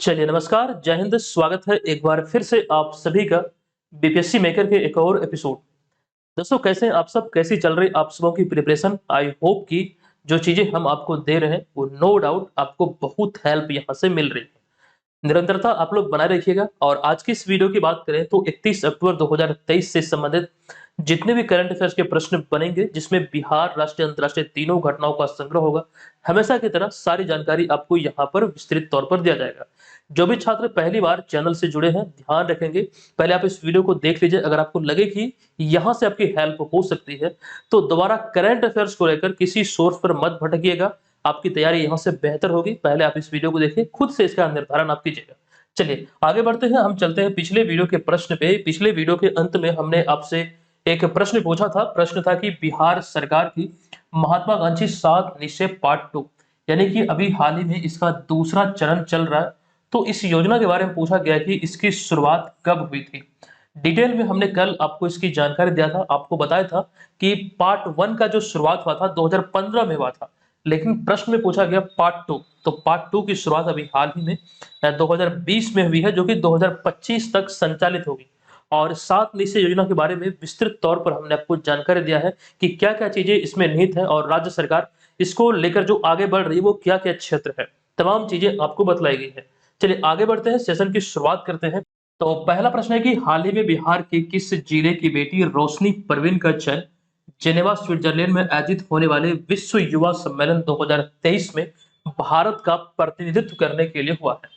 चलिए नमस्कार, जय हिंद। स्वागत है एक बार फिर से आप सभी का बीपीएससी मेकर के एक और एपिसोड। दोस्तों कैसे हैं आप सब? कैसी चल रही आप सबों की प्रिपरेशन? आई होप कि जो चीज़ें हम आपको दे रहे हैं वो नो डाउट आपको बहुत हेल्प यहाँ से मिल रही है। निरंतरता आप लोग बनाए रखिएगा। और आज की इस वीडियो की बात करें तो 31 अक्टूबर 2023 से संबंधित जितने भी करंट अफेयर्स के प्रश्न बनेंगे, जिसमें बिहार, राष्ट्रीय, अंतर्राष्ट्रीय तीनों घटनाओं का संग्रह होगा, हमेशा की तरह सारी जानकारी आपको यहाँ पर विस्तृत तौर पर दिया जाएगा। जो भी छात्र पहली बार चैनल से जुड़े हैं, ध्यान रखेंगे, पहले आप इस वीडियो को देख लीजिए। अगर आपको लगे कि यहाँ से आपकी हेल्प हो सकती है, तो दोबारा करंट अफेयर्स को लेकर किसी सोर्स पर मत भटकिएगा। आपकी तैयारी यहाँ से बेहतर होगी। पहले आप इस वीडियो को देखिए, खुद से इसका निर्धारण आप कीजिएगा। चलिए आगे बढ़ते हैं, हम चलते हैं पिछले वीडियो के प्रश्न पे। पिछले वीडियो के अंत में हमने आपसे एक प्रश्न पूछा था। प्रश्न था कि बिहार सरकार की महत्वाकांक्षी 7 निश्चय पार्ट 2, यानी कि अभी हाल ही में इसका दूसरा चरण चल रहा है। तो इस योजना के बारे में पूछा गया कि इसकी शुरुआत कब हुई थी। डिटेल में हमने कल आपको इसकी जानकारी दिया था। आपको बताया था कि पार्ट 1 का जो शुरुआत हुआ था 2015 में हुआ था, लेकिन प्रश्न में पूछा गया पार्ट 2। तो पार्ट 2 की शुरुआत अभी हाल ही में 2020 में हुई है, जो कि 2025 तक संचालित होगी। और 7 निश्चय योजना के बारे में विस्तृत तौर पर हमने आपको जानकारी दिया है कि क्या क्या चीजें इसमें निहित है और राज्य सरकार इसको लेकर जो आगे बढ़ रही है वो क्या क्या क्षेत्र है, तमाम चीजें आपको बतलाई गई है। चलिए आगे बढ़ते हैं, सेशन की शुरुआत करते हैं। तो पहला प्रश्न है कि हाल ही में बिहार के किस जिले की बेटी रोशनी परवीन का चयन जेनेवा स्विट्जरलैंड में आयोजित होने वाले विश्व युवा सम्मेलन 2023 में भारत का प्रतिनिधित्व करने के लिए हुआ है?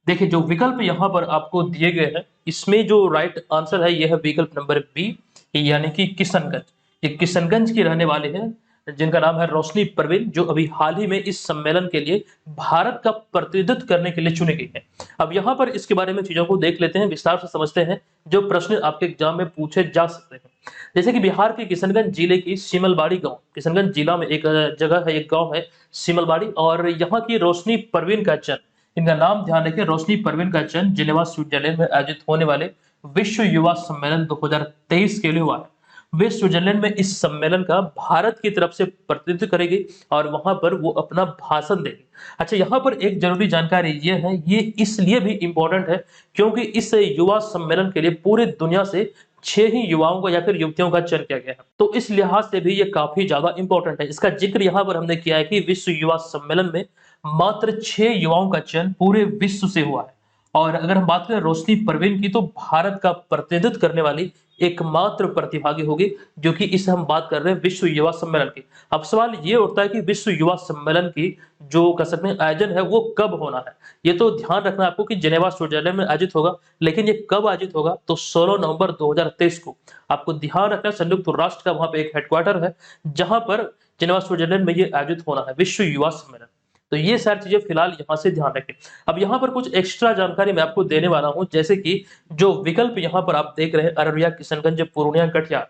देखिए, जो विकल्प यहाँ पर आपको दिए गए हैं, इसमें जो राइट आंसर है यह है विकल्प नंबर बी, यानी कि किशनगंज। ये किशनगंज की रहने वाले हैं, जिनका नाम है रोशनी परवीन, जो अभी हाल ही में इस सम्मेलन के लिए भारत का प्रतिनिधित्व करने के लिए चुनी गई है। अब यहाँ पर इसके बारे में चीजों को देख लेते हैं, विस्तार से समझते हैं, जो प्रश्न आपके एग्जाम में पूछे जा सकते हैं। जैसे कि बिहार के किशनगंज जिले की सिमलबाड़ी गांव, किशनगंज जिला में एक जगह है, एक गांव है सिमलबाड़ी, और यहाँ की रोशनी परवीन का जन्म, इनका नाम ध्यान रखें, रोशनी परवीन का जन्म जिनेवा स्विट्जरलैंड में आयोजित होने वाले विश्व युवा सम्मेलन 2023 के लिए हुआ है। वे स्विट्जरलैंड में इस सम्मेलन का भारत की तरफ से प्रतिनिधित्व करेगी और वहां पर वो अपना भाषण देगी। अच्छा, यहाँ पर एक जरूरी जानकारी ये है, ये इसलिए भी इंपॉर्टेंट है क्योंकि इस युवा सम्मेलन के लिए पूरी दुनिया से 6 ही युवाओं को या फिर युवतियों का चयन किया गया है। तो इस लिहाज से भी ये काफी ज्यादा इंपॉर्टेंट है। इसका जिक्र यहाँ पर हमने किया है कि विश्व युवा सम्मेलन में मात्र 6 युवाओं का चयन पूरे विश्व से हुआ है। और अगर हम बात करें रोशनी परवीन की, तो भारत का प्रतिनिधित्व करने वाली एकमात्र प्रतिभागी होगी, जो कि इस हम बात कर रहे हैं विश्व युवा सम्मेलन की। अब सवाल ये उठता है कि विश्व युवा सम्मेलन की जो कह सकते हैं आयोजन है वो कब होना है। ये तो ध्यान रखना आपको कि जेनेवा स्विट्जरलैंड में आयोजित होगा, लेकिन ये कब आयोजित होगा, तो 16 नवंबर 2023 को। आपको ध्यान रखना संयुक्त राष्ट्र का वहां पे एक हेडक्वार्टर है, जहां पर जेनेवा स्विट्जरलैंड में ये आयोजित होना है विश्व युवा सम्मेलन। तो ये सारी चीजें फिलहाल यहाँ से ध्यान रखें। अब यहाँ पर कुछ एक्स्ट्रा जानकारी मैं आपको देने वाला हूँ, जैसे कि जो विकल्प यहाँ पर आप देख रहे हैं अररिया, किशनगंज, पूर्णिया, कटिहार।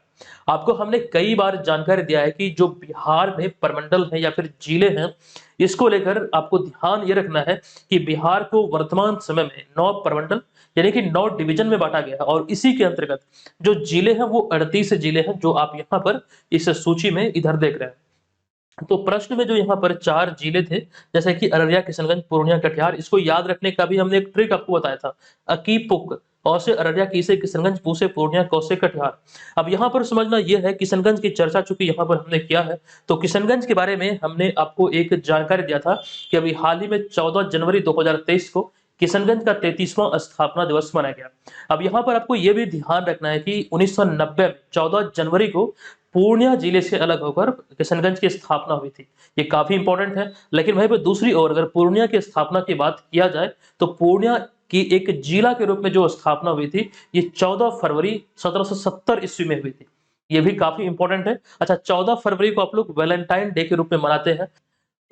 आपको हमने कई बार जानकारी दिया है कि जो बिहार में प्रमंडल है या फिर जिले हैं, इसको लेकर आपको ध्यान ये रखना है कि बिहार को वर्तमान समय में 9 प्रमंडल यानी कि 9 डिवीजन में बांटा गया है, और इसी के अंतर्गत जो जिले हैं वो 38 जिले हैं, जो आप यहाँ पर इस सूची में इधर देख रहे हैं। तो प्रश्न में जो यहाँ पर 4 जिले थे, जैसे कि अररिया, किशनगंज, पूर्णिया, कटिहार, इसको याद रखने का भी हमने एक ट्रिक आपको बताया था। अकी पुक, अ से अररिया, की से किशनगंज, पू से पूर्णिया, क से कटिहार। अब यहाँ पर समझना यह है, किशनगंज की चर्चा चूंकि यहाँ पर हमने किया है, तो किशनगंज के बारे में हमने आपको एक जानकारी दिया था कि अभी हाल ही में 14 जनवरी 2023 को किशनगंज का 33वां स्थापना दिवस मनाया गया। अब यहाँ पर आपको यह भी ध्यान रखना है कि 1990 में 14 जनवरी को पूर्णिया जिले से अलग होकर किशनगंज की स्थापना हुई थी। ये काफी इंपॉर्टेंट है। लेकिन वहीं पर दूसरी ओर अगर पूर्णिया की स्थापना की बात किया जाए, तो पूर्णिया की एक जिला के रूप में जो स्थापना हुई थी, ये 14 फरवरी 1770 ईस्वी में हुई थी। ये भी काफी इंपॉर्टेंट है। अच्छा, 14 फरवरी को आप लोग वैलेंटाइन डे के रूप में मनाते हैं,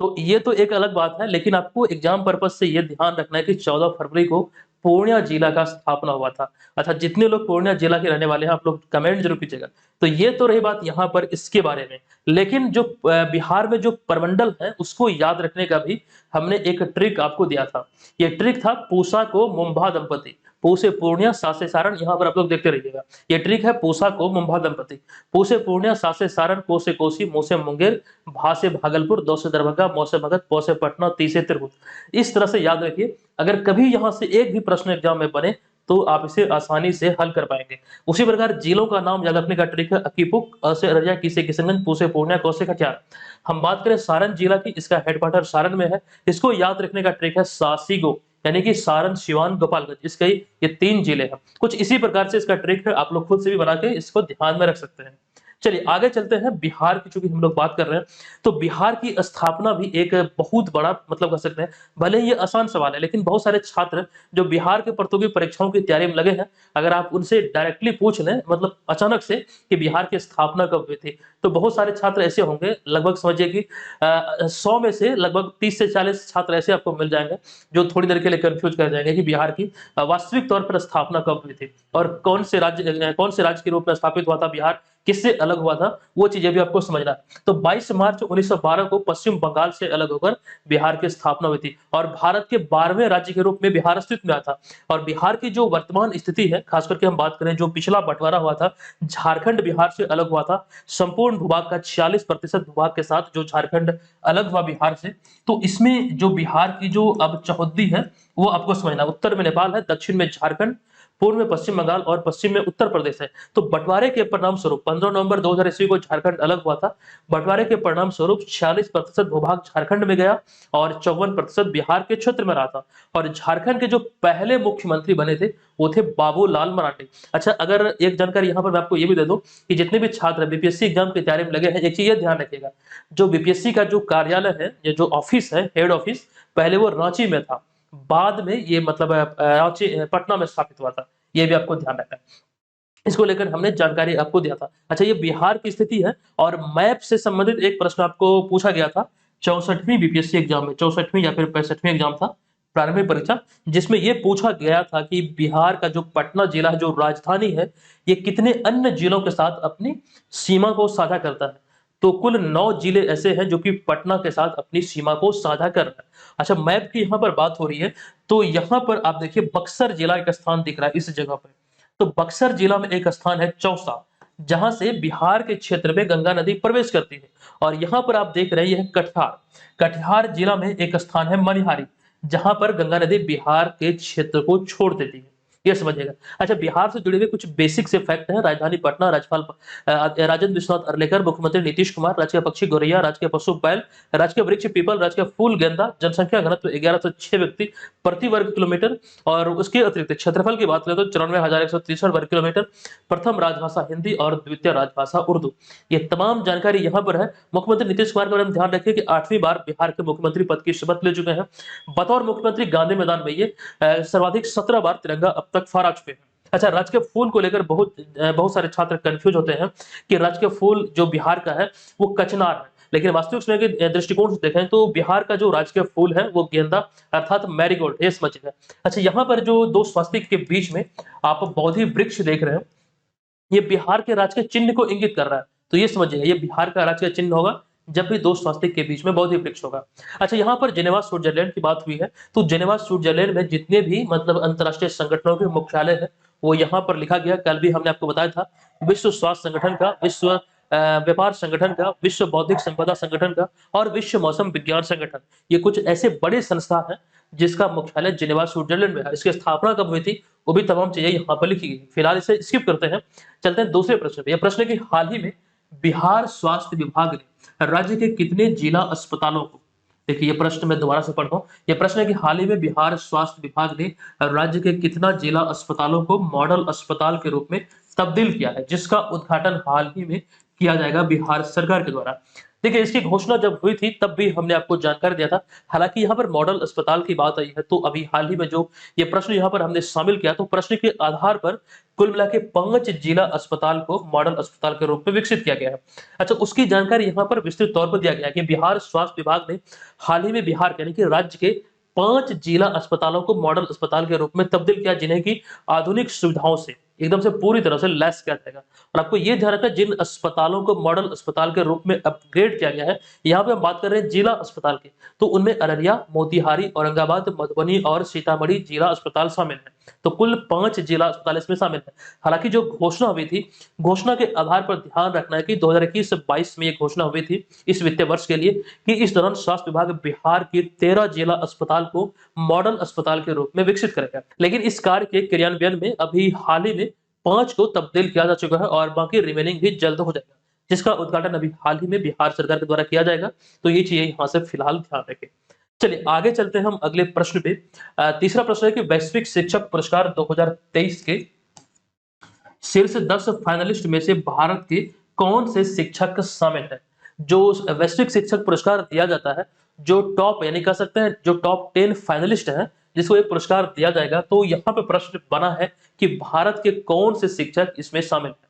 तो ये तो एक अलग बात है, लेकिन आपको एग्जाम पर्पज से ये ध्यान रखना है कि 14 फरवरी को पूर्णिया जिला का स्थापना हुआ था। अच्छा, जितने लोग पूर्णिया जिला के रहने वाले हैं, आप लोग कमेंट जरूर कीजिएगा। तो ये तो रही बात यहाँ पर इसके बारे में, लेकिन जो बिहार में जो प्रमंडल है उसको याद रखने का भी हमने एक ट्रिक आपको दिया था। ये ट्रिक था पूसा को मुंभा दंपति। पू से पूर्णिया, सा से सारण। यहाँ पर आप लोग देखते रहिएगा, ये ट्रिक है पूसा को मुंभा दंपति। पू से पूर्णिया, सा से सारण, को से कोसी, मू से मुंगेर, भा से भागलपुर, दो से दरभंगा, मौ से मगध, पौ से पटना, ती से तिरहुत। इस तरह से याद रखिए, अगर कभी यहाँ से एक भी प्रश्न एग्जाम में बने तो आप इसे आसानी से हल कर पाएंगे। उसी प्रकार जिलों का नाम याद रखने का ट्रिक है अकीपुक, अ से अररिया, की से किशनगंज, पू से पूर्णिया, कौ से कटिहार। हम बात करें सारण जिला की, इसका हेडक्वार्टर सारण में है। इसको याद रखने का ट्रिक है सासिगो, यानी कि सारण, सिवान, गोपालगंज। इसके ये 3 जिले हैं। कुछ इसी प्रकार से इसका ट्रिक है, आप लोग खुद से भी बना के इसको ध्यान में रख सकते हैं। चलिए आगे चलते हैं। बिहार की चूंकि हम लोग बात कर रहे हैं, तो बिहार की स्थापना भी एक बहुत बड़ा मतलब कह सकते हैं, भले ही ये आसान सवाल है, लेकिन बहुत सारे छात्र जो बिहार के प्रतियोगी परीक्षाओं की तैयारी में लगे हैं, अगर आप उनसे डायरेक्टली पूछ लें मतलब अचानक से कि बिहार की स्थापना कब हुई थी, तो बहुत सारे छात्र ऐसे होंगे, लगभग समझिए कि 100 में से लगभग 30 से 40 छात्र ऐसे आपको मिल जाएंगे जो थोड़ी देर के लिए कंफ्यूज कर जाएंगे कि बिहार की वास्तविक तौर पर स्थापना कब हुई थी और कौन से राज्य के रूप में स्थापित हुआ था बिहार, किससे अलग हुआ था, वो चीजें भी आपको समझना है। तो 22 मार्च 1912 को पश्चिम बंगाल से अलग होकर बिहार की स्थापना हुई थी और भारत के 12वें राज्य के रूप में बिहार अस्तित्व में आया था। और बिहार की जो वर्तमान स्थिति है, खास करके हम बात करें जो पिछला बंटवारा हुआ था, झारखंड बिहार से अलग हुआ था संपूर्ण भूभाग का 46% भूभाग के साथ, जो झारखंड अलग हुआ बिहार से। तो इसमें जो बिहार की जो अब चौहद्दी है वो आपको समझना, उत्तर में नेपाल है, दक्षिण में झारखंड, पूर्व में पश्चिम बंगाल और पश्चिम में उत्तर प्रदेश है। तो बंटवारे के परिणाम स्वरूप 15 नवंबर 2000 ईस्वी को झारखंड अलग हुआ था। बंटवारे के परिणाम स्वरूप 46% भूभाग झारखंड में गया और 54% बिहार के क्षेत्र में रहा था। और झारखंड के जो पहले मुख्यमंत्री बने थे वो थे बाबूलाल मरांडी। अच्छा, अगर एक जानकारी यहाँ पर मैं आपको ये भी दे दूं कि जितने भी छात्र बीपीएससी एग्जाम की तैयारी में लगे हैं, एक चीज ये ध्यान रखिएगा, जो बीपीएससी का जो कार्यालय है, ये जो ऑफिस है, हेड ऑफिस, पहले वो रांची में था, बाद में ये मतलब रांची पटना में स्थापित हुआ था। ये भी आपको ध्यान रखना है, इसको लेकर हमने जानकारी आपको दिया था। अच्छा, ये बिहार की स्थिति है और मैप से संबंधित एक प्रश्न आपको पूछा गया था 64वीं बीपीएससी एग्जाम में, 64वीं या फिर 65वीं एग्जाम था, प्रारंभिक परीक्षा, जिसमें ये पूछा गया था कि बिहार का जो पटना जिला है, जो राजधानी है, ये कितने अन्य जिलों के साथ अपनी सीमा को साझा करता है। तो कुल 9 जिले ऐसे हैं जो कि पटना के साथ अपनी सीमा को साझा कर रहे हैं। अच्छा, मैप की यहाँ पर बात हो रही है, तो यहाँ पर आप देखिए बक्सर जिला एक स्थान दिख रहा है इस जगह पर। तो बक्सर जिला में एक स्थान है चौसा, जहां से बिहार के क्षेत्र में गंगा नदी प्रवेश करती है। और यहाँ पर आप देख रहे हैं, यह है कटिहार। कटिहार जिला में एक स्थान है मनिहारी, जहां पर गंगा नदी बिहार के क्षेत्र को छोड़ देती है, ये समझिएगा। अच्छा, बिहार से जुड़े हुए कुछ बेसिक से फैक्ट हैं। राजधानी पटना, राज्यपाल राजेंद्र विश्वनाथ अर्लेकर, मुख्यमंत्री नीतीश कुमार, राजकीय पक्षी गौरैया, राजकीय पशु बैल, राजकीय वृक्ष पीपल, राजकीय फूल गेंदा, जनसंख्या घनत्व 1106 व्यक्ति प्रति वर्ग किलोमीटर। और उसके अतिरिक्त क्षेत्रफल की बात करें तो 94,163 वर्ग किलोमीटर। प्रथम राजभाषा हिंदी और द्वितीय राजभाषा उर्दू। ये तमाम जानकारी यहाँ पर है। मुख्यमंत्री नीतीश कुमार के बारे में ध्यान रखिए कि 8वीं बार बिहार के मुख्यमंत्री पद की शपथ ले चुके हैं। बतौर मुख्यमंत्री गांधी मैदान में ये सर्वाधिक 17 बार तिरंगा अब तक फहरा चुके हैं। अच्छा, राज्य के फूल को लेकर बहुत सारे छात्र कंफ्यूज होते हैं कि राज्य के फूल जो बिहार का है वो कचनार है, लेकिन वास्तविक समय के दृष्टिकोण से देखें तो बिहार का जो राजकीय फूल है वो गेंदा अर्थात मैरीगोल्ड, ये समझिएगा। अच्छा, यहाँ पर जो दो स्वास्तिक के बीच में आप बोधि वृक्ष देख रहे हैं, ये बिहार के राज्य के चिन्ह को इंगित कर रहा है। तो ये समझिएगा, ये बिहार का राज्य का चिन्ह होगा जब भी दो स्वास्तिक के बीच में बोधि वृक्ष होगा। अच्छा, यहाँ पर जेनेवा स्विट्जरलैंड की बात हुई है, तो जेनेवा स्विट्जरलैंड में जितने भी मतलब अंतरराष्ट्रीय संगठनों के मुख्यालय है वो यहाँ पर लिखा गया। कल भी हमने आपको बताया था, विश्व स्वास्थ्य संगठन का, विश्व व्यापार संगठन का, विश्व बौद्धिक संपदा संगठन का और विश्व मौसम विज्ञान संगठन, ये कुछ ऐसे बड़े संस्था हैं जिसका मुख्यालय जेनेवा स्विट्जरलैंड में है। इसकी स्थापना कब हुई थी वो भी तमाम चीजें यहाँ पर लिखी गई। फिलहाल इसे स्किप करते हैं, चलते हैं दूसरे प्रश्न पे। यह प्रश्न है कि हाल ही में बिहार स्वास्थ्य विभाग ने राज्य के कितने जिला अस्पतालों को, देखिए ये प्रश्न मैं दोबारा से पढ़ता हूँ। ये प्रश्न है कि हाल ही में बिहार स्वास्थ्य विभाग ने राज्य के कितना जिला अस्पतालों को मॉडल अस्पताल के रूप में तब्दील किया है, जिसका उद्घाटन हाल ही में किया जाएगा बिहार सरकार के द्वारा। देखिए, इसकी घोषणा जब हुई थी तब भी हमने आपको जानकारी दिया था। हालांकि यहाँ पर मॉडल अस्पताल की बात आई है, तो अभी हाल ही में जो ये प्रश्न यहाँ पर हमने शामिल किया, तो प्रश्न के आधार पर कुल मिला के 5 जिला अस्पताल को मॉडल अस्पताल के रूप में विकसित किया गया है। अच्छा, उसकी जानकारी यहाँ पर विस्तृत तौर पर दिया गया है कि बिहार स्वास्थ्य विभाग ने हाल ही में बिहार यानी कि राज्य के 5 जिला अस्पतालों को मॉडल अस्पताल के रूप में तब्दील किया, जिन्हें की आधुनिक सुविधाओं से एकदम से पूरी तरह से लेस किया जाएगा। और आपको ये ध्यान रखना, जिन अस्पतालों को मॉडल अस्पताल के रूप में अपग्रेड किया गया है, यहाँ पे हम बात कर रहे हैं जिला अस्पताल की, तो उनमें अररिया, मोतिहारी, औरंगाबाद, मधुबनी और सीतामढ़ी जिला अस्पताल शामिल है। तो कुल 5 जिला अस्पताल इसमें शामिल है। हालांकि जो घोषणा हुई थी, घोषणा के आधार पर ध्यान रखना है कि 2021 से 22 में ये घोषणा हुई थी इस वित्तीय वर्ष के लिए, कि इस दौरान स्वास्थ्य विभाग बिहार के 13 जिला अस्पताल को मॉडल अस्पताल के रूप में विकसित करेगा। लेकिन इस कार्य के क्रियान्वयन में अभी हाल ही में 5 को तब्दील किया जा चुका है और बाकी रिमेनिंग भी जल्द हो जाएगा, जिसका उद्घाटन अभी हाल ही में बिहार सरकार के द्वारा किया जाएगा। तो ये चीजें यहाँ से फिलहाल ध्यान रखें। चलिए आगे चलते हैं हम अगले प्रश्न पे। तीसरा प्रश्न है कि वैश्विक शिक्षक पुरस्कार 2023 के शीर्ष 10 फाइनलिस्ट में से भारत के कौन से शिक्षक शामिल है? जो वैश्विक शिक्षक पुरस्कार दिया जाता है, जो टॉप यानी कह सकते हैं जो टॉप 10 फाइनलिस्ट हैं जिसको ये पुरस्कार दिया जाएगा, तो यहाँ पे प्रश्न बना है कि भारत के कौन से शिक्षक इसमें शामिल है।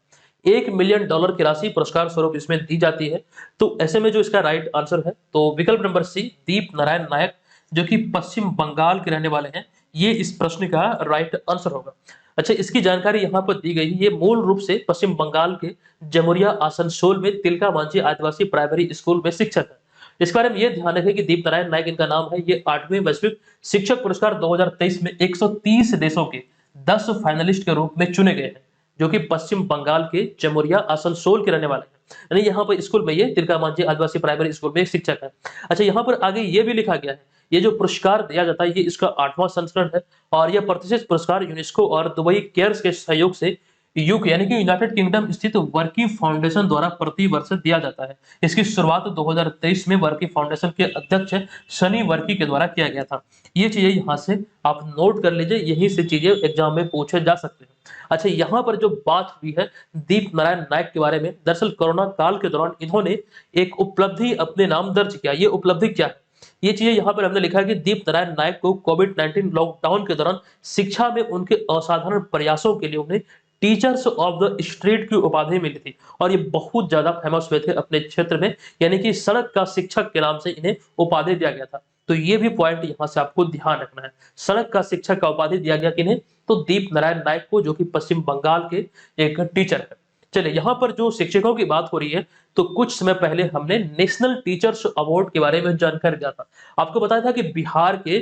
$1 मिलियन की राशि पुरस्कार स्वरूप इसमें दी जाती है। तो ऐसे में जो इसका राइट आंसर है, तो विकल्प नंबर सी, दीप नारायण नायक, जो कि पश्चिम बंगाल के रहने वाले हैं, ये इस प्रश्न का राइट आंसर होगा। अच्छा, इसकी जानकारी यहाँ पर दी गई है। ये मूल रूप से पश्चिम बंगाल के जमुरिया आसनसोल में तिलका मांझी आदिवासी प्राइमरी स्कूल में शिक्षक है। इस बारे में ये ध्यान रखें कि दीप नारायण नायक इनका नाम है। ये 8वें वैश्विक शिक्षक पुरस्कार 2023 में 130 देशों के 10 फाइनलिस्ट के रूप में चुने गए हैं, जो कि पश्चिम बंगाल के जमुरिया आसनसोल के रहने वाले हैं। यानी यहाँ पर स्कूल में ये तिलका मांझी आदिवासी प्राइमरी स्कूल में एक शिक्षक है। अच्छा, यहाँ पर आगे ये भी लिखा गया है, ये जो पुरस्कार दिया जाता है ये इसका 8वां संस्करण है और यह प्रतिष्ठित पुरस्कार यूनेस्को और दुबई केयर्स के सहयोग से यूके यानी कि यूनाइटेड किंगडम स्थित वर्की फाउंडेशन द्वारा प्रति वर्ष दिया जाता है। इसकी शुरुआत 2023 में वर्की फाउंडेशन के अध्यक्ष शनि वर्की के द्वारा किया गया था। ये चीजें यहाँ से आप नोट कर लीजिए, यही से चीजें एग्जाम में पूछे जा सकते हैं। अच्छा, यहाँ पर जो बात हुई है दीप नारायण नायक के बारे में, दरअसल कोरोना काल के दौरान इन्होंने एक उपलब्धि अपने नाम दर्ज किया। ये उपलब्धि क्या है, ये चीजें यहाँ पर हमने लिखा है कि दीप नारायण नायक को कोविड-19 लॉकडाउन के दौरान शिक्षा में उनके असाधारण प्रयासों के लिए उन्हें टीचर्स ऑफ द स्ट्रीट की उपाधि मिली थी और ये बहुत ज्यादा फेमस हुए थे अपने क्षेत्र में, यानी कि सड़क का शिक्षक के नाम से इन्हें उपाधि दिया गया था। तो ये भी पॉइंट यहाँ से आपको ध्यान रखना है, सड़क का शिक्षक का उपाधि दिया गया किन्हें, तो दीप नारायण नायक को, जो कि पश्चिम बंगाल के एक टीचर है। चलिए, यहाँ पर जो शिक्षकों की बात हो रही है, तो कुछ समय पहले हमने नेशनल टीचर्स अवार्ड के बारे में जानकारी दिया था। आपको बताया था कि बिहार के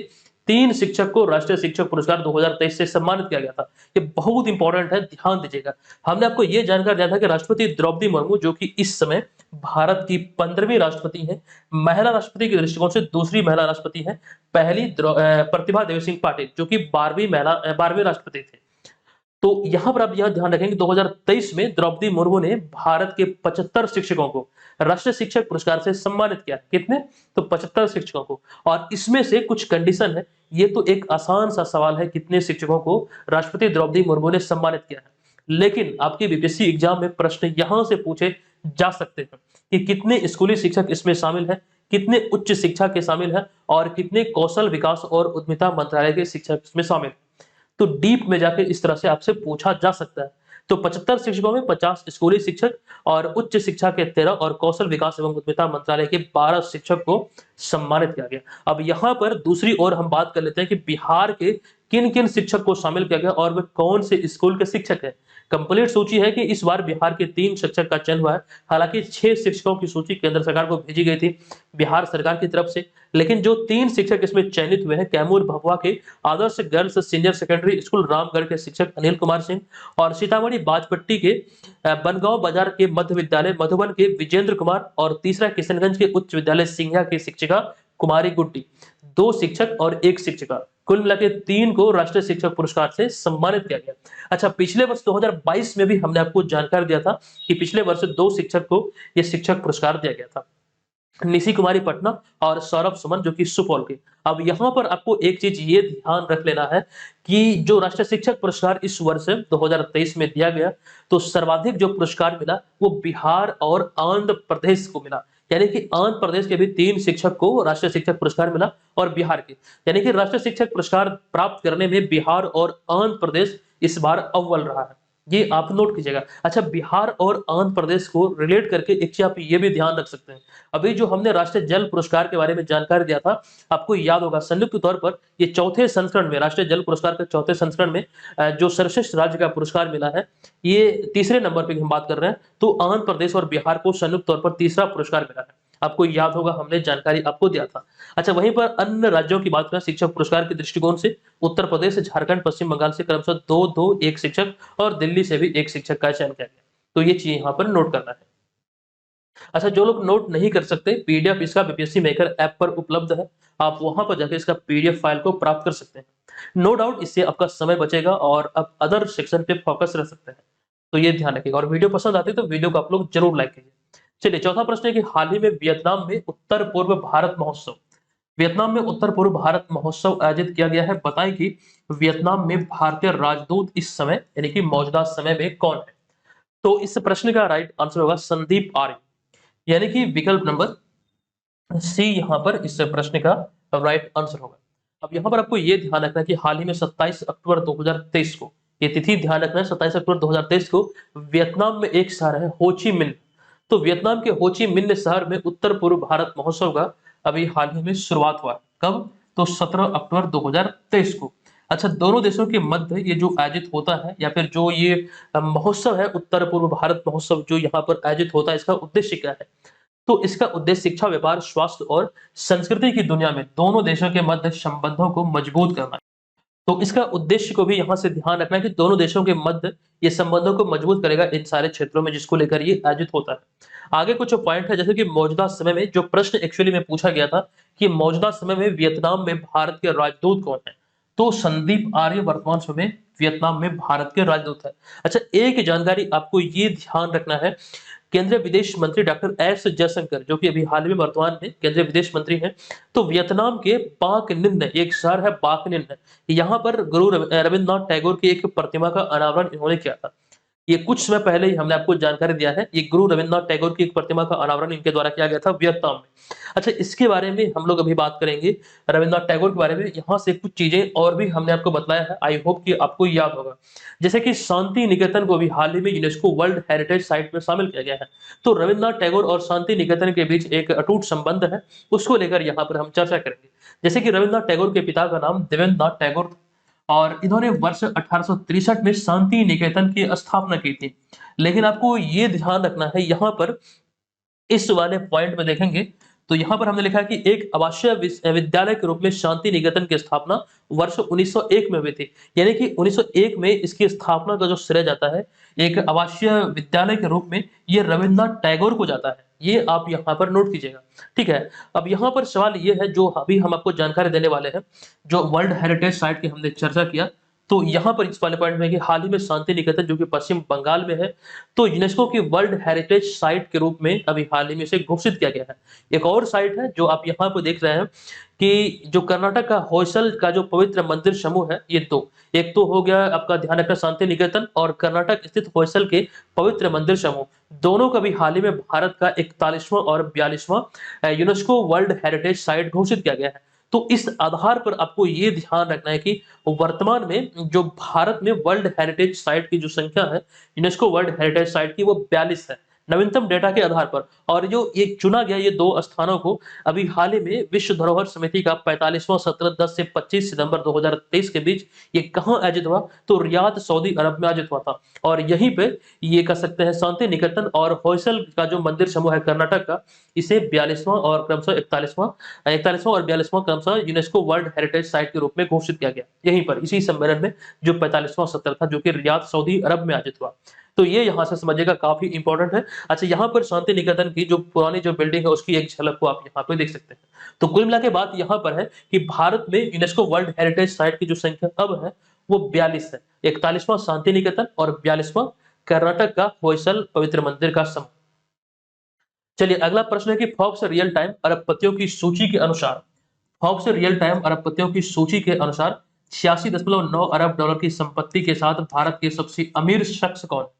3 शिक्षक को राष्ट्रीय शिक्षक पुरस्कार 2023 से सम्मानित किया गया था। ये बहुत इंपॉर्टेंट है, ध्यान दीजिएगा। हमने आपको ये जानकारी दिया था कि राष्ट्रपति द्रौपदी मुर्मू, जो कि इस समय भारत की 15वीं राष्ट्रपति हैं, महिला राष्ट्रपति के दृष्टिकोण से दूसरी महिला राष्ट्रपति हैं। पहली प्रतिभा देवी सिंह पाटिल, जो कि 12वीं राष्ट्रपति थे। तो यहाँ पर आप यह ध्यान रखेंगे 2023 में द्रौपदी मुर्मू ने भारत के 75 शिक्षकों को राष्ट्रीय शिक्षक पुरस्कार से सम्मानित किया। कितने? तो 75 शिक्षकों को। और इसमें से कुछ कंडीशन है, ये तो एक आसान सा सवाल है, कितने शिक्षकों को राष्ट्रपति द्रौपदी मुर्मू ने सम्मानित किया है, लेकिन आपके बीपीएससी एग्जाम में प्रश्न यहां से पूछे जा सकते हैं कि कितने स्कूली शिक्षक इसमें शामिल है, कितने उच्च शिक्षा के शामिल है और कितने कौशल विकास और उद्यमिता मंत्रालय के शिक्षक इसमें शामिल है। तो डीप में जाके इस तरह से आपसे पूछा जा सकता है। तो 75 शिक्षकों में 50 स्कूली शिक्षक और उच्च शिक्षा के 13 और कौशल विकास एवं उद्यमिता मंत्रालय के 12 शिक्षक को सम्मानित किया गया। अब यहाँ पर दूसरी ओर हम बात कर लेते हैं कि बिहार के किन किन शिक्षक को शामिल किया गया और वे कौन से स्कूल के शिक्षक है। कंप्लीट सूची है कि इस बार बिहार के 3 शिक्षक का चयन हुआ है। हालांकि 6 शिक्षकों की सूची केंद्र सरकार को भेजी गई थी बिहार सरकार की तरफ से, लेकिन जो 3 शिक्षक इसमें चयनित हुए हैं, कैमूर भभुआ के Adarsh girls senior secondary school Ramgarh के शिक्षक अनिल कुमार सिंह और सीतामढ़ी बाजपट्टी के बनगांव बाजार के मध्य विद्यालय मधुबन के विजेंद्र कुमार और तीसरा किशनगंज के उच्च विद्यालय सिंघिया की शिक्षिका कुमारी गुड्डी। 2 शिक्षक और 1 शिक्षिका, कुल मिला के 3 को राष्ट्रीय शिक्षक पुरस्कार से सम्मानित किया गया। अच्छा, पिछले वर्ष 2022 में भी हमने आपको जानकारी दिया था कि पिछले वर्ष 2 शिक्षक को यह शिक्षक पुरस्कार दिया गया था, निशी कुमारी पटना और सौरभ सुमन, जो कि सुपौल के। अब यहाँ पर आपको एक चीज ये ध्यान रख लेना है कि जो राष्ट्रीय शिक्षक पुरस्कार इस वर्ष 2023 में दिया गया, तो सर्वाधिक जो पुरस्कार मिला वो बिहार और आंध्र प्रदेश को मिला। यानी कि आंध्र प्रदेश के भी 3 शिक्षक को राष्ट्रीय शिक्षक पुरस्कार मिला और बिहार के, यानी कि राष्ट्रीय शिक्षक पुरस्कार प्राप्त करने में बिहार और आंध्र प्रदेश इस बार अव्वल रहा है। ये आप नोट कीजिएगा। अच्छा, बिहार और आंध्र प्रदेश को रिलेट करके एक चीज़ आप ये भी ध्यान रख सकते हैं। अभी जो हमने राष्ट्रीय जल पुरस्कार के बारे में जानकारी दिया था, आपको याद होगा संयुक्त तौर पर ये चौथे संस्करण में, राष्ट्रीय जल पुरस्कार के चौथे संस्करण में जो सर्वश्रेष्ठ राज्य का पुरस्कार मिला है, ये तीसरे नंबर पे हम बात कर रहे हैं, तो आंध्र प्रदेश और बिहार को संयुक्त तौर पर तीसरा पुरस्कार मिला है। आपको याद होगा हमने जानकारी आपको दिया था। अच्छा, वहीं पर अन्य राज्यों की बात करें शिक्षक पुरस्कार के दृष्टिकोण से, उत्तर प्रदेश, झारखंड, पश्चिम बंगाल से क्रमशः 2-2 एक शिक्षक और दिल्ली से भी एक शिक्षक का चयन किया गया। तो ये चीज यहाँ पर नोट करना है। अच्छा, जो लोग नोट नहीं कर सकते, पीडीएफ इसका बीपीएससी मेकर ऐप पर उपलब्ध है, आप वहां पर जाकर इसका पीडीएफ फाइल को प्राप्त कर सकते हैं। नो डाउट इससे आपका समय बचेगा और आप अदर सेक्शन पे फोकस रह सकते हैं। तो ये ध्यान रखिएगा और वीडियो पसंद आती है तो वीडियो को आप लोग जरूर लाइक कीजिए। चलिए, चौथा प्रश्न है कि हाल ही में वियतनाम में उत्तर पूर्व भारत महोत्सव, वियतनाम में उत्तर पूर्व भारत महोत्सव आयोजित किया गया है। बताएं कि वियतनाम में भारतीय राजदूत इस समय यानी कि मौजूदा समय में कौन है? तो इस प्रश्न का राइट आंसर होगा संदीप आर्य, यानी कि विकल्प नंबर सी यहाँ पर इस प्रश्न का राइट आंसर होगा। अब यहाँ पर आपको ये ध्यान रखना है कि हाल ही में 27 अक्टूबर 2023 को, ये तिथि ध्यान रखना है, 27 अक्टूबर 2023 को वियतनाम में एक शहर है हो ची मिन्ह, तो वियतनाम के हो ची मिन्ह शहर में उत्तर पूर्व भारत महोत्सव का अभी हाल ही में शुरुआत हुआ। कब? तो 17 अक्टूबर 2023 को। अच्छा, दोनों देशों के मध्य ये जो आयोजित होता है या फिर जो ये महोत्सव है, उत्तर पूर्व भारत महोत्सव जो यहाँ पर आयोजित होता है, इसका उद्देश्य क्या है? तो इसका उद्देश्य शिक्षा, व्यापार, स्वास्थ्य और संस्कृति की दुनिया में दोनों देशों के मध्य संबंधों को मजबूत करना है। तो इसका उद्देश्य को भी यहाँ से ध्यान रखना है कि दोनों देशों के मध्य ये संबंधों को मजबूत करेगा इन सारे क्षेत्रों में जिसको लेकर ये आयोजित होता है। आगे कुछ पॉइंट है, जैसे कि मौजूदा समय में, जो प्रश्न एक्चुअली में पूछा गया था कि मौजूदा समय में वियतनाम में भारत के राजदूत कौन है, तो संदीप आर्य वर्तमान समय में वियतनाम में भारत के राजदूत है। अच्छा, एक जानकारी आपको ये ध्यान रखना है, केंद्रीय विदेश मंत्री डॉक्टर एस जयशंकर, जो कि अभी हाल में वर्तमान में केंद्रीय विदेश मंत्री हैं, तो वियतनाम के बाक निन्ह, एक शहर है बाक निन्ह, यहाँ पर गुरु रविन्द्रनाथ टैगोर की एक प्रतिमा का अनावरण इन्होंने किया था। ये कुछ समय पहले ही हमने आपको जानकारी दिया है, ये गुरु रविन्द्रनाथ टैगोर की एक प्रतिमा का अनावरण इनके द्वारा किया गया था वियतनाम में। अच्छा, इसके बारे में हम लोग अभी बात करेंगे, रविन्द्रनाथ टैगोर के बारे में। यहाँ से कुछ चीजें और भी हमने आपको बताया है, आई होप कि आपको याद होगा। जैसे कि शांति निकेतन को भी हाल ही में यूनेस्को वर्ल्ड हेरिटेज साइट में शामिल किया गया है। तो रविन्द्रनाथ टैगोर और शांति निकेतन के बीच एक अटूट संबंध है, उसको लेकर यहाँ पर हम चर्चा करेंगे। जैसे कि रविन्द्रनाथ टैगोर के पिता का नाम देवेंद्रनाथ टैगोर और इन्होंने वर्ष 1863 में शांति निकेतन की स्थापना की थी। लेकिन आपको ये ध्यान रखना है, यहाँ पर इस वाले पॉइंट में देखेंगे तो यहाँ पर हमने लिखा है कि एक आवासीय विद्यालय के रूप में शांति निकेतन की स्थापना वर्ष 1901 में हुई थी। यानी कि 1901 में इसकी स्थापना का जो श्रेय जाता है एक आवासीय विद्यालय के रूप में, ये रविन्द्रनाथ टैगोर को जाता है। ये आप यहाँ पर नोट कीजिएगा, ठीक है। अब यहाँ पर सवाल ये है, जो अभी हम आपको जानकारी देने वाले हैं, जो वर्ल्ड हेरिटेज साइट की हमने चर्चा किया, तो यहाँ पर इस वाले पॉइंट में कि हाल ही में शांति निकेतन जो कि पश्चिम बंगाल में है, तो यूनेस्को की वर्ल्ड हेरिटेज साइट के रूप में अभी हाल ही में इसे घोषित किया गया है। एक और साइट है जो आप यहाँ पर देख रहे हैं कि जो कर्नाटक का होयसल का जो पवित्र मंदिर समूह है, ये दो, एक तो हो गया आपका ध्यान रखना शांति निकेतन, और कर्नाटक स्थित होयसल के पवित्र मंदिर समूह, दोनों का भी हाल ही में भारत का 41वां और 42वां यूनेस्को वर्ल्ड हेरिटेज साइट घोषित किया गया है। तो इस आधार पर आपको ये ध्यान रखना है कि वर्तमान में जो भारत में वर्ल्ड हेरिटेज साइट की जो संख्या है, यूनेस्को वर्ल्ड हेरिटेज साइट की, वो 42 है नवीनतम डेटा के आधार पर। और जो ये चुना गया ये दो स्थानों को अभी हाल ही में विश्व धरोहर समिति का 45वां सत्र 10 से 25 सितंबर 2023 के बीच ये कहाँ आयोजित हुआ, तो रियाद सऊदी अरब में आयोजित हुआ था। और यहीं पे ये कह सकते हैं शांति निकेतन और होयसल का जो मंदिर समूह है कर्नाटक का, इसे 42वां और क्रमशः 41वां और 42वां क्रमशः यूनेस्को वर्ल्ड हेरिटेज साइट के रूप में घोषित किया गया, यहीं पर इसी सम्मेलन में जो 45वां सत्र था, जो कि रियाद सऊदी अरब में आयोजित हुआ। तो ये यहाँ से समझिएगा, काफी इंपॉर्टेंट है। अच्छा, यहाँ पर शांति निकेतन की जो पुरानी जो बिल्डिंग है उसकी एक झलक को आप यहाँ पे देख सकते हैं। तो कुल मिला के बात यहाँ पर है कि भारत में यूनेस्को वर्ल्ड हेरिटेज साइट की जो संख्या अब है वो 42 है, 41वां शांति निकेतन और 42वां कर्नाटक का होयसल पवित्र मंदिर का समूह। चलिए, अगला प्रश्न है कि फॉक्स रियल टाइम अरबपतियों की सूची के अनुसार, फॉक्स रियल टाइम अरबपतियों की सूची के अनुसार 86.9 अरब डॉलर की संपत्ति के साथ भारत के सबसे अमीर शख्स कौन है?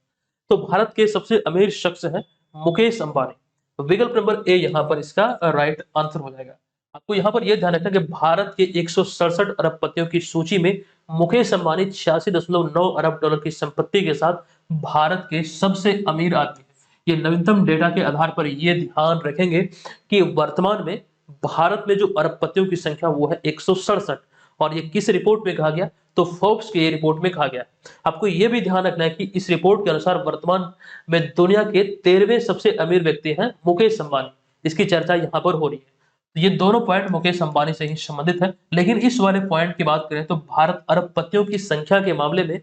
तो भारत के सबसे अमीर शख्स है मुकेश अंबानी। विकल्प नंबर ए यहाँ पर इसका राइट आंसर हो जाएगा। आपको यहाँ पर यह ध्यान रखना कि भारत के 167 अरबपतियों की सूची में मुकेश अंबानी 86.9 अरब डॉलर की संपत्ति के साथ भारत के सबसे अमीर आदमी हैं। ये नवीनतम डेटा के आधार पर ये ध्यान रखेंगे कि वर्तमान में भारत में जो अरबपतियों की संख्या वो है 167। और ये किस रिपोर्ट में कहा गया? तो फोर्ब्स की ये रिपोर्ट में कहा गया। आपको ये भी ध्यान रखना है कि इस रिपोर्ट के अनुसार वर्तमान में दुनिया के 13वें सबसे अमीर व्यक्ति हैं मुकेश अंबानी। इसकी चर्चा यहाँ पर हो रही है। तो ये दोनों पॉइंट मुकेश अंबानी से ही संबंधित है। लेकिन इस वाले पॉइंट की बात करें तो भारत अरबपतियों की संख्या के मामले में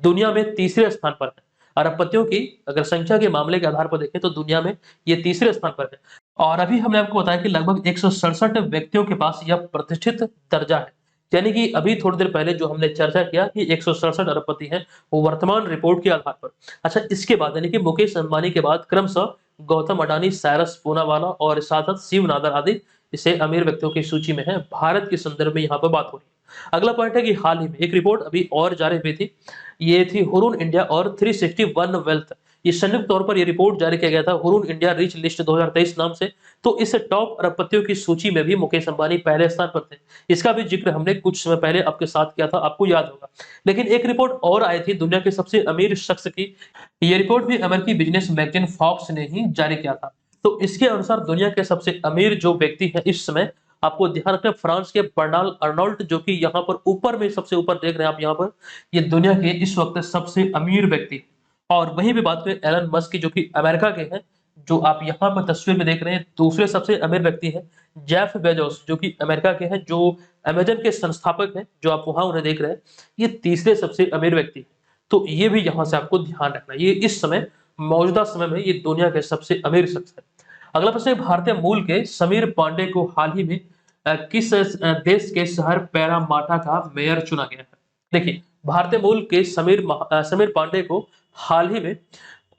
दुनिया में तीसरे स्थान पर है। अरबपतियों की अगर संख्या के मामले के आधार पर देखें तो दुनिया में ये तीसरे स्थान पर है। और अभी हमने आपको बताया कि लगभग 167 व्यक्तियों के पास यह प्रतिष्ठित दर्जा है। यानी कि अभी थोड़ी देर पहले जो हमने चर्चा किया कि 167 अरबपति हैं, वो वर्तमान रिपोर्ट के आधार पर। अच्छा, इसके बाद यानी कि मुकेश अंबानी के बाद क्रमशः गौतम अडानी, साइरस पूनावाला और साथ शिव नादर आदि इसे अमीर व्यक्तियों की सूची में है। भारत के संदर्भ में यहाँ पर बात हो रही है। अगला पॉइंट है कि हाल ही में एक रिपोर्ट अभी और जारी हुई थी। ये थी हुरून इंडिया और 361 वेल्थ। ये संयुक्त तौर पर ये रिपोर्ट जारी किया गया था हुरून इंडिया रिच लिस्ट 2023 नाम से। तो इस टॉप अरबपतियों की सूची में भी मुकेश अंबानी पहले स्थान पर थे। इसका भी जिक्र हमने कुछ समय पहले आपके साथ किया था, आपको याद होगा। लेकिन एक रिपोर्ट और आई थी दुनिया के सबसे अमीर शख्स की। ये रिपोर्ट भी अमेरिकी बिजनेस मैगजीन फोर्ब्स ने ही जारी किया था। तो इसके अनुसार दुनिया के सबसे अमीर जो व्यक्ति है इस समय, आपको ध्यान रखना, फ्रांस के बर्नार्ड अर्नोल्ट, जो कि यहाँ पर ऊपर में सबसे ऊपर देख रहे हैं आप यहाँ पर, ये दुनिया के इस वक्त सबसे अमीर व्यक्ति। और वहीं भी बात करें एलन मस्क की, जो कि अमेरिका के हैं, जो आप यहाँ पर तस्वीर में देख रहे हैं, दूसरे सबसे अमीर व्यक्ति हैं जेफ बेजोस, जो कि अमेरिका के हैं, जो अमेजन के संस्थापक हैं, जो आप वहां उन्हें देख रहे हैं, ये तीसरे सबसे अमीर व्यक्ति हैं। तो ये भी यहाँ से आपको ध्यान रखना है, ये इस समय मौजूदा समय में ये दुनिया के सबसे अमीर शख्स है। अगला प्रश्न है, भारतीय मूल के समीर पांडे को हाल ही में किस देश के शहर पैरामाटा का मेयर चुना गया है? देखिए, भारतीय मूल के समीर पांडे को हाल ही में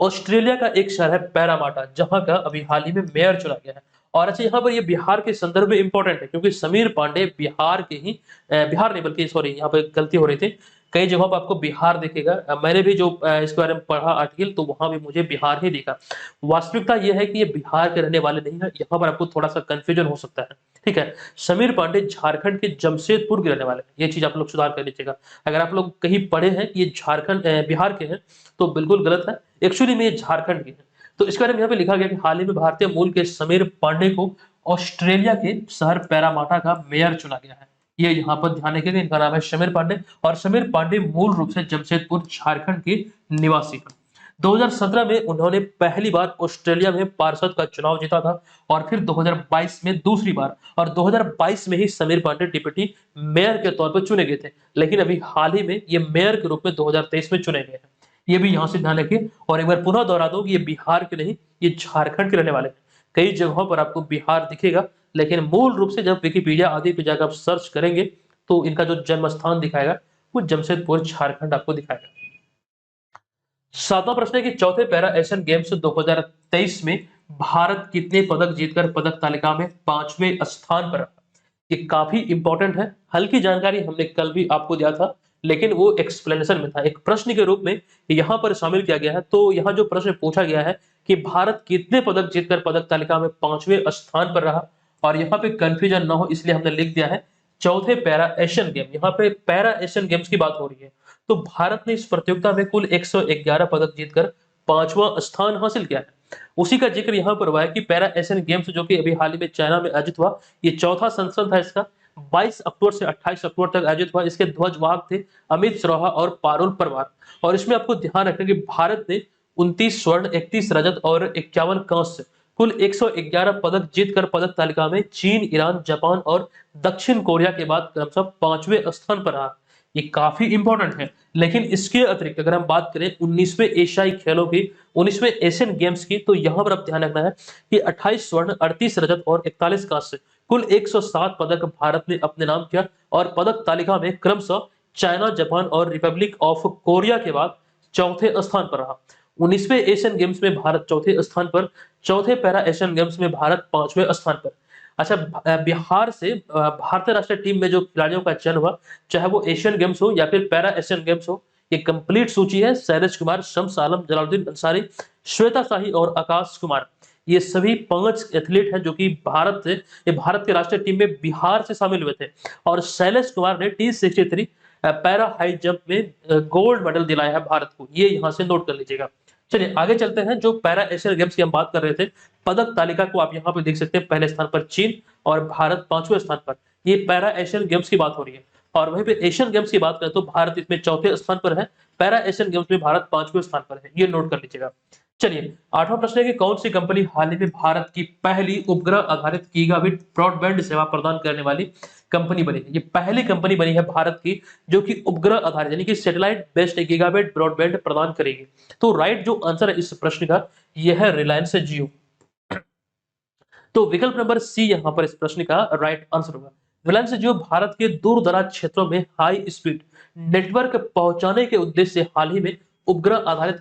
ऑस्ट्रेलिया का एक शहर है पैरामाटा, जहां का अभी हाल ही में मेयर चुना गया है। और अच्छा, यहाँ पर ये बिहार के संदर्भ में इंपॉर्टेंट है, क्योंकि समीर पांडे बिहार के ही बिहार नहीं बल्कि सॉरी, यहाँ पे गलती हो रही थी, कई जगहों पर आपको बिहार दिखेगा। मैंने भी जो इसके बारे में पढ़ा आर्टिकल, तो वहां भी मुझे बिहार ही दिखा। वास्तविकता यह है कि ये बिहार के रहने वाले नहीं है, यहाँ पर आपको थोड़ा सा कंफ्यूजन हो सकता है। ठीक है, समीर पांडे झारखंड के जमशेदपुर के रहने वाले हैं, ये चीज आप लोग सुधार कर लीजिएगा। अगर आप लोग कहीं पढ़े हैं कि ये झारखंड बिहार के हैं, तो बिल्कुल गलत है। एक्चुअली में ये झारखंड के हैं। तो इसके बारे में यहाँ पे लिखा गया कि हाल ही में भारतीय मूल के समीर पांडे को ऑस्ट्रेलिया के शहर पैरामाटा का मेयर चुना गया है। ये यहाँ पर ध्यान रखिएगा, इनका नाम है समीर पांडे। और समीर पांडे मूल रूप से जमशेदपुर झारखंड के निवासी हैं। 2017 में उन्होंने पहली बार ऑस्ट्रेलिया में पार्षद का चुनाव जीता था, और फिर 2022 में दूसरी बार, और 2022 में ही समीर पांडे डिप्टी मेयर के तौर पर चुने गए थे। लेकिन अभी हाल ही में ये मेयर के रूप में 2023 में चुने गए हैं। ये भी यहाँ से ध्यान रखिए। और एक बार पुनः दोहरा दो कि ये बिहार के नहीं, ये झारखंड के रहने वाले हैं। कई जगहों पर आपको बिहार दिखेगा, लेकिन मूल रूप से जब विकिपीडिया आदि पे जाकर आप सर्च करेंगे, तो इनका जो जन्म स्थान दिखाएगा वो जमशेदपुर झारखंड आपको दिखाएगा। सातवां प्रश्न है कि चौथे पैरा एशियन गेम्स 2023 में भारत कितने पदक जीतकर पदक तालिका में 5वें स्थान पर रहा? ये काफी इंपॉर्टेंट है। हल्की जानकारी हमने कल भी आपको दिया था, लेकिन वो एक्सप्लेनेशन में था, एक प्रश्न के रूप में यहाँ पर शामिल किया गया है। तो यहाँ जो प्रश्न पूछा गया है कि भारत कितने पदक जीतकर पदक तालिका में 5वें स्थान पर रहा, और यहाँ पे कंफ्यूजन ना हो इसलिए हमने लिख दिया है चौथे पैरा एशियन गेम। यहाँ पे पैरा एशियन गेम्स की बात हो रही है। तो भारत ने इस प्रतियोगिता में कुल 111 पदक जीतकर 5वां स्थान हासिल किया है। उसी का जिक्र यहाँ पर हुआ है कि पैरा एशियन गेम्स, जो कि अभी हाल ही में चाइना में आयोजित हुआ, ये चौथा संस्करण था इसका। 22 अक्टूबर से 28 अक्टूबर तक आयोजित हुआ। इसके ध्वजवाहक थे अमित सरोहा और पारुल परमार। और इसमें आपको ध्यान रखना कि भारत ने 29 स्वर्ण, 31 रजत और 51 कांस्य, कुल 111 पदक जीतकर पदक तालिका में चीन, ईरान, जापान और दक्षिण कोरिया के बाद क्रमशः 5वें स्थान पर रहा। ये काफी इंपॉर्टेंट है। लेकिन इसके अतिरिक्त अगर हम बात करें 19वें एशियाई खेलों की, 19वें एशियन गेम्स की, तो यहाँ पर आप ध्यान रखना है कि 28 स्वर्ण, 38 रजत और 41 कांस्य, कुल 107 पदक भारत ने अपने नाम किया, और पदक तालिका में क्रमशः चाइना, जापान और रिपब्लिक ऑफ कोरिया के बाद चौथे स्थान पर रहा। 19वें एशियन गेम्स में भारत चौथे स्थान पर, चौथे पैरा एशियन गेम्स में भारत 5वें स्थान पर। अच्छा, बिहार से भारतीय राष्ट्रीय टीम में जो खिलाड़ियों का चयन हुआ, चाहे वो एशियन गेम्स हो या फिर पैरा एशियन गेम्स हो, ये कंप्लीट सूची है। शैलेश कुमार, शम्स आलम, जलालुद्दीन अंसारी, श्वेता शाही और आकाश कुमार, ये सभी 5 एथलीट हैं जो कि भारत से, ये भारत के राष्ट्रीय टीम में बिहार से शामिल हुए थे। और शैलेश कुमार ने T63 पैरा हाई जंप में गोल्ड मेडल दिलाया है भारत को, ये यहाँ से नोट कर लीजिएगा। चलिए आगे चलते हैं। जो पैरा एशियन गेम्स की हम बात कर रहे थे, पदक तालिका को आप यहाँ पे देख सकते हैं, पहले स्थान पर चीन और भारत 5वें स्थान पर। ये पैरा एशियन गेम्स की बात हो रही है। और वहीं पे एशियन गेम्स की बात करें तो भारत इसमें 4थे स्थान पर है, पैरा एशियन गेम्स में भारत 5वें स्थान पर है, ये नोट कर लीजिएगा। चलिए 8वां प्रश्न है कि कौन सी कंपनी हाल ही में भारत की पहली उपग्रह आधारित गीगाबिट ब्रॉडबैंड सेवा प्रदान करने वाली कंपनी बनी है। ये पहली कंपनी बनी है भारत की जो कि उपग्रह आधारित यानी कि सैटेलाइट बेस्ड गीगाबिट ब्रॉडबैंड प्रदान करेगी। तो राइट जो आंसर है इस प्रश्न का यह है रिलायंस जियो। तो विकल्प नंबर सी यहाँ पर इस प्रश्न का राइट आंसर होगा। रिलायंस जियो भारत के दूर दराज क्षेत्रों में हाई स्पीड नेटवर्क पहुंचाने के उद्देश्य से हाल ही में उपग्रह आधारित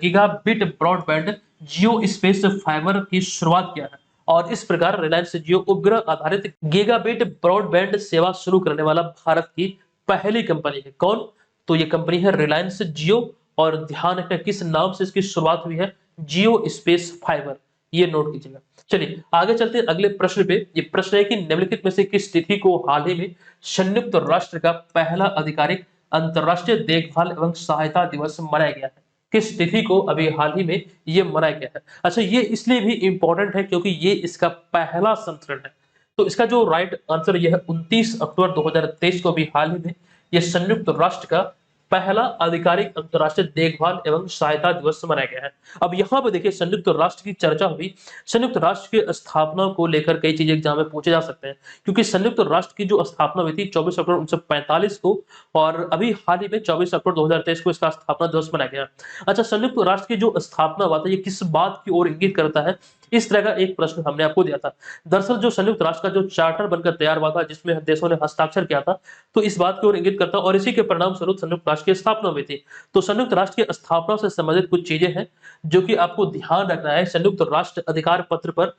गीगाबिट ब्रॉडबैंड जियो स्पेस फाइबर की शुरुआत किया है। और इस प्रकार रिलायंस जियो उपग्रह आधारित गीगाबिट ब्रॉडबैंड सेवा शुरू करने वाला भारत की पहली कंपनी है। कौन? तो ये कंपनी है रिलायंस जियो। और ध्यान रखना किस नाम से इसकी शुरुआत हुई है, जियो स्पेस फाइबर, ये नोट कीजिएगा। चलिए आगे चलते हैं अगले प्रश्न पे। ये प्रश्न है कि निम्नलिखित में से किस तिथि को हाल ही में संयुक्त राष्ट्र का पहला आधिकारिक अंतरराष्ट्रीय देखभाल एवं सहायता दिवस मनाया गया है? किस तिथि को अभी हाल ही में ये मनाया गया है? अच्छा, ये इसलिए भी इंपॉर्टेंट है क्योंकि ये इसका पहला संस्करण है। तो इसका जो राइट आंसर यह है 29 अक्टूबर 2023 को भी हाल ही में यह संयुक्त राष्ट्र का पहला आधिकारिक अंतरराष्ट्रीय देखभाल एवं सहायता दिवस मनाया गया है। अब यहाँ पे देखिए संयुक्त राष्ट्र की चर्चा हुई, संयुक्त राष्ट्र की स्थापना को लेकर कई चीजें एग्जाम में पूछे जा सकते हैं क्योंकि संयुक्त राष्ट्र की जो स्थापना हुई थी 24 अक्टूबर 1945 को और अभी हाल ही में 24 अक्टूबर 2023 को इसका स्थापना दिवस मनाया गया। अच्छा, संयुक्त राष्ट्र की जो स्थापना हुआ था ये किस बात की ओर इंगित करता है, इस तरह का एक प्रश्न हमने आपको दिया था। दरअसल जो संयुक्त राष्ट्र का जो चार्टर बनकर तैयार हुआ था जिसमें देशों ने हस्ताक्षर किया था, तो इस बात की ओर इंगित करता और इसी के परिणाम स्वरूप संयुक्त राष्ट्र की स्थापना हुई थी। तो संयुक्त राष्ट्र की स्थापना से संबंधित कुछ चीजें हैं जो कि आपको ध्यान रखना है। संयुक्त राष्ट्र अधिकार पत्र पर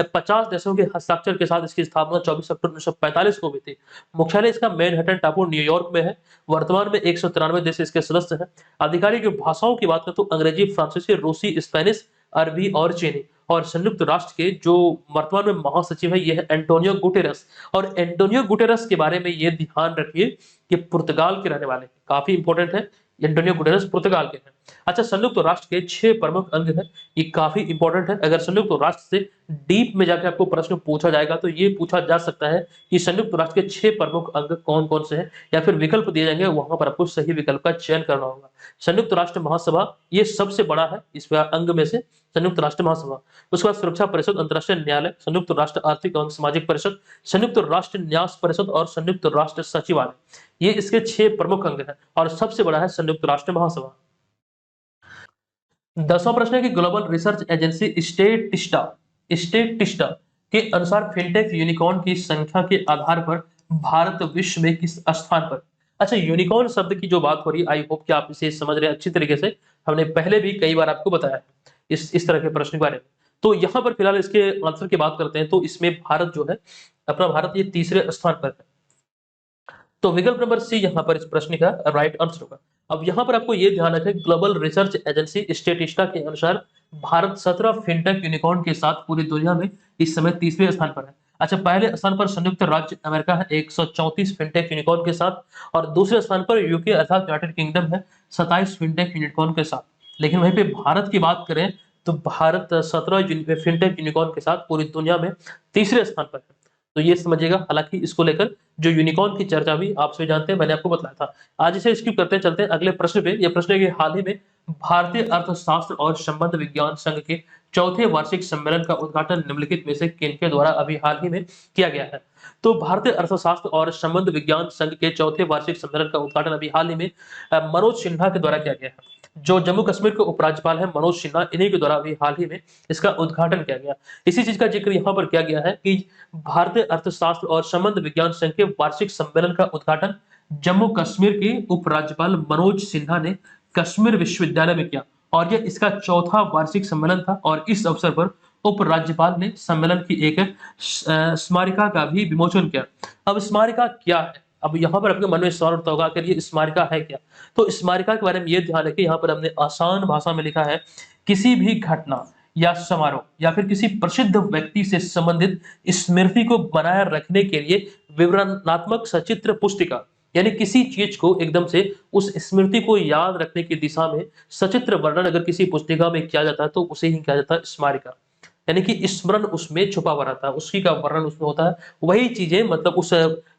50 देशों के हस्ताक्षर के साथ इसकी स्थापना 24 अक्टूबर 1945 को हुई थी। मुख्यालय इसका मैनहट्टन टापू न्यूयॉर्क में है। वर्तमान में 193 देश इसके सदस्य हैं। आधिकारिक भाषाओं की बात करें तो अंग्रेजी, फ्रांसीसी, रूसी, स्पेनिश, अरबी और चीनी। और संयुक्त राष्ट्र के जो वर्तमान में महासचिव है यह है एंटोनियो गुटेरस। और एंटोनियो गुटेरस के बारे में ये ध्यान रखिए कि पुर्तगाल के रहने वाले, काफी इंपॉर्टेंट है, एंटोनियो गुटेरस पुर्तगाल के हैं। अच्छा, संयुक्त राष्ट्र के 6 प्रमुख अंग हैं, ये काफी इंपॉर्टेंट है। अगर संयुक्त राष्ट्र से डीप में जाकर आपको प्रश्न पूछा जाएगा तो ये पूछा जा सकता है कि संयुक्त राष्ट्र के 6 प्रमुख अंग कौन कौन से हैं, या फिर विकल्प दिए जाएंगे, वहां पर आपको सही विकल्प का चयन करना होगा। संयुक्त राष्ट्र महासभा ये सबसे बड़ा है इस अंग में से, संयुक्त राष्ट्र महासभा। उसके बाद सुरक्षा परिषद, अंतरराष्ट्रीय न्यायालय, संयुक्त राष्ट्र आर्थिक एवं सामाजिक परिषद, संयुक्त राष्ट्र न्यास परिषद और संयुक्त राष्ट्र सचिवालय, ये इसके 6 प्रमुख अंग हैं और सबसे बड़ा है संयुक्त राष्ट्र महासभा। 10वां प्रश्न है कि ग्लोबल रिसर्च एजेंसी स्टेटिस्टा के अनुसार फिनटेक यूनिकॉर्न की संख्या के आधार पर भारत विश्व में किस स्थान पर? अच्छा, यूनिकॉर्न शब्द की जो बात हो रही है, आई होप कि आप इसे समझ रहे हैं अच्छी तरीके से। हमने पहले भी कई बार आपको बताया है इस तरह के प्रश्न के बारे में। तो यहाँ पर फिलहाल इसके आंसर की बात करते हैं तो इसमें भारत जो है, अपना भारत ये तीसरे स्थान पर है। तो विकल्प नंबर सी यहाँ पर इस प्रश्न का राइट आंसर होगा। अब यहाँ पर आपको ये ध्यान रखें, ग्लोबल रिसर्च एजेंसी स्टेटिस्टा के अनुसार भारत 17 फिनटेक यूनिकॉर्न के साथ पूरी दुनिया में इस समय तीसरे स्थान पर है। अच्छा, पहले स्थान पर संयुक्त राज्य अमेरिका है 134 फिनटेक यूनिकॉर्न के साथ, और दूसरे स्थान पर यूके अर्थात यूनाइटेड किंगडम है 27 फिनटेक यूनिकॉर्न के साथ। लेकिन वहीं पे भारत की बात करें तो भारत 17 फिनटेक यूनिकॉर्न के साथ पूरी दुनिया में तीसरे स्थान पर है। तो ये समझिएगा, हालांकि इसको लेकर जो यूनिकॉर्न की चर्चा भी आप सभी जानते हैं, मैंने आपको बताया था। आज इसे स्किप करते हैं, चलते हैं अगले प्रश्न पे। यह प्रश्न है कि हाल ही में भारतीय अर्थशास्त्र और संबंध विज्ञान संघ के 4थे वार्षिक सम्मेलन का उद्घाटन निम्नलिखित में से किनके द्वारा अभी हाल ही में किया गया है? तो भारतीय अर्थशास्त्र और संबंध विज्ञान संघ के 4थे वार्षिक सम्मेलन का उद्घाटन अभी हाल ही में मनोज सिन्हा के द्वारा किया गया है। जो जम्मू कश्मीर के उपराज्यपाल है मनोज सिन्हा, इन्हीं के द्वारा अभी हाल ही में इसका उद्घाटन किया गया। इसी चीज का जिक्र यहाँ पर किया गया है कि भारतीय अर्थशास्त्र और संबंध विज्ञान संघ के वार्षिक सम्मेलन का उद्घाटन जम्मू कश्मीर के उपराज्यपाल मनोज सिन्हा ने कश्मीर विश्वविद्यालय में किया, और यह इसका 4था वार्षिक सम्मेलन था। और इस अवसर पर उपराज्यपाल ने सम्मेलन की एक स्मारिका का भी विमोचन किया। अब स्मारिका क्या है? अब यहाँ पर आपके मन में सवाल उठता होगा कि ये स्मारिका है क्या? तो स्मारिका के बारे में ये ध्यान रखिए, यहाँ पर हमने आसान भाषा में लिखा है, किसी भी घटना या समारोह या फिर किसी प्रसिद्ध व्यक्ति से संबंधित स्मृति को बनाए रखने के लिए विवरणात्मक सचित्र पुस्तिका यानी किसी चीज को एकदम से उस स्मृति को याद रखने की दिशा में सचित्र वर्णन अगर किसी पुस्तिका में किया जाता है तो उसे ही कहा जाता है स्मारिका। यानी कि स्मरण उसमें छुपा हुआ रहता है, उसी का वर्णन उसमें होता है, वही चीजें मतलब उस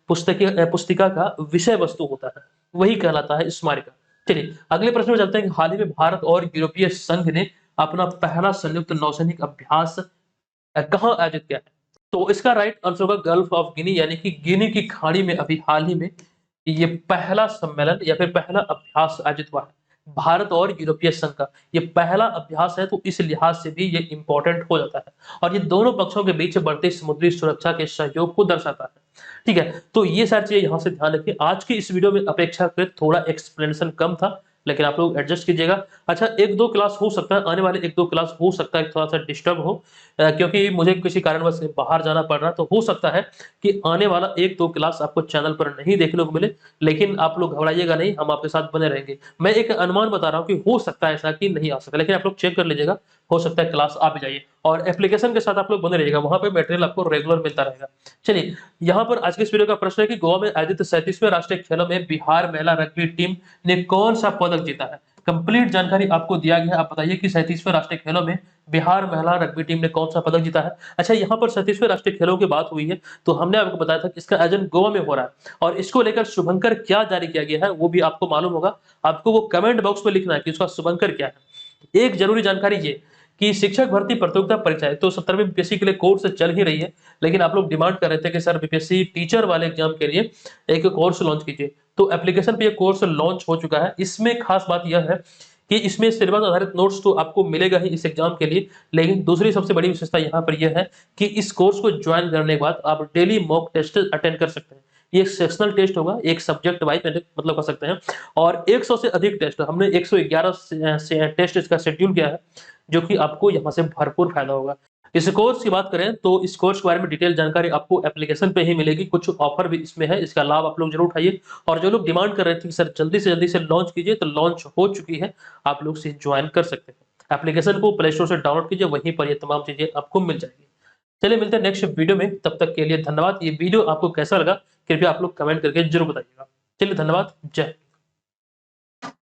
पुस्तिका का विषय वस्तु होता है, वही कहलाता है स्मारिका। चलिए अगले प्रश्न में चलते हैं कि हाल ही में भारत और यूरोपीय संघ ने अपना पहला संयुक्त नौसैनिक अभ्यास कहाँ आयोजित किया है? तो इसका राइट आंसर होगा गल्फ ऑफ गिनी, यानी कि गिनी की खाड़ी में अभी हाल ही में ये पहला सम्मेलन या फिर पहला अभ्यास आयोजित हुआ है भारत और यूरोपीय संघ का। ये पहला अभ्यास है तो इस लिहाज से भी ये इंपॉर्टेंट हो जाता है और ये दोनों पक्षों के बीच बढ़ते समुद्री सुरक्षा के सहयोग को दर्शाता है। ठीक है, तो ये सारी चीजें यहाँ से ध्यान रखिए। आज की इस वीडियो में अपेक्षाकृत थोड़ा एक्सप्लेनेशन कम था, लेकिन आप लोग एडजस्ट कीजिएगा। अच्छा, एक दो क्लास हो सकता है, आने वाले एक दो क्लास हो सकता है थोड़ा सा डिस्टर्ब हो, क्योंकि मुझे किसी कारणवश बाहर जाना पड़ रहा है, तो हो सकता है कि आने वाला एक दो क्लास आपको चैनल पर नहीं देखने को मिले, लेकिन आप लोग घबराइएगा नहीं, हम आपके साथ बने रहेंगे। मैं एक अनुमान बता रहा हूँ कि हो सकता है ऐसा कि नहीं आ सकता, लेकिन आप लोग चेक कर लीजिएगा, हो सकता है क्लास आ भी जाइए। और एप्लीकेशन के साथ आप लोग बने रहिएगा, वहां पे मटेरियल आपको रेगुलर मिलता रहेगा। चलिए, यहाँ पर आज के इस वीडियो का प्रश्न है कि गोवा में आयोजित 37वें राष्ट्रीय खेलों में बिहार महिला रग्बी टीम ने कौन सा पदक जीता है? कंप्लीट जानकारी आपको दिया गया है। आप बताइए कि 37वें राष्ट्रीय खेलों में बिहार महिला रग्बी टीम ने कौन सा पदक जीता है। अच्छा, यहाँ पर 37वें राष्ट्रीय खेलों की बात हुई है तो हमने आपको बताया था कि इसका आयोजन गोवा में हो रहा है और इसको लेकर शुभंकर क्या जारी किया गया है वो भी आपको मालूम होगा। आपको वो कमेंट बॉक्स में लिखना है कि उसका शुभंकर क्या है। एक जरूरी जानकारी ये कि शिक्षक भर्ती प्रतियोगिता परीक्षा तो 17वीं बीपीएससी के लिए कोर्स चल ही रही है, लेकिन आप लोग डिमांड कर रहे थे कि सर बीपीएससी टीचर वाले एग्जाम के लिए एक कोर्स लॉन्च कीजिए, तो एप्लीकेशन पे ये कोर्स लॉन्च हो चुका है। इसमें खास बात यह है कि इसमें सिलेबस आधारित नोट्स तो आपको मिलेगा ही इस एग्जाम के लिए, लेकिन दूसरी सबसे बड़ी विशेषता यहाँ पर यह है कि इस कोर्स को ज्वाइन करने के बाद आप डेली मॉक टेस्ट अटेंड कर सकते हैं। ये एक सेक्शनल टेस्ट होगा, एक सब्जेक्ट वाइज मतलब कर सकते हैं, और 100 से अधिक टेस्ट, हमने 111 से टेस्ट इसका शेड्यूल किया है, जो कि आपको यहाँ से भरपूर फायदा होगा। इस कोर्स की बात करें तो इस कोर्स के बारे में डिटेल जानकारी आपको एप्लीकेशन पे ही मिलेगी, कुछ ऑफर भी इसमें है, इसका लाभ आप लोग जरूर उठाइए। और जो लोग डिमांड कर रहे थे कि सर जल्दी से जल्दी से लॉन्च कीजिए, तो लॉन्च हो चुकी है, आप लोग इसे ज्वाइन कर सकते हैं। एप्लीकेशन को प्ले स्टोर से डाउनलोड कीजिए, वहीं पर ये तमाम चीजें आपको मिल जाएगी। चलिए मिलते हैं नेक्स्ट वीडियो में, तब तक के लिए धन्यवाद। ये वीडियो आपको कैसा लगा कृपया आप लोग कमेंट करके जरूर बताइएगा। चलिए धन्यवाद, जय।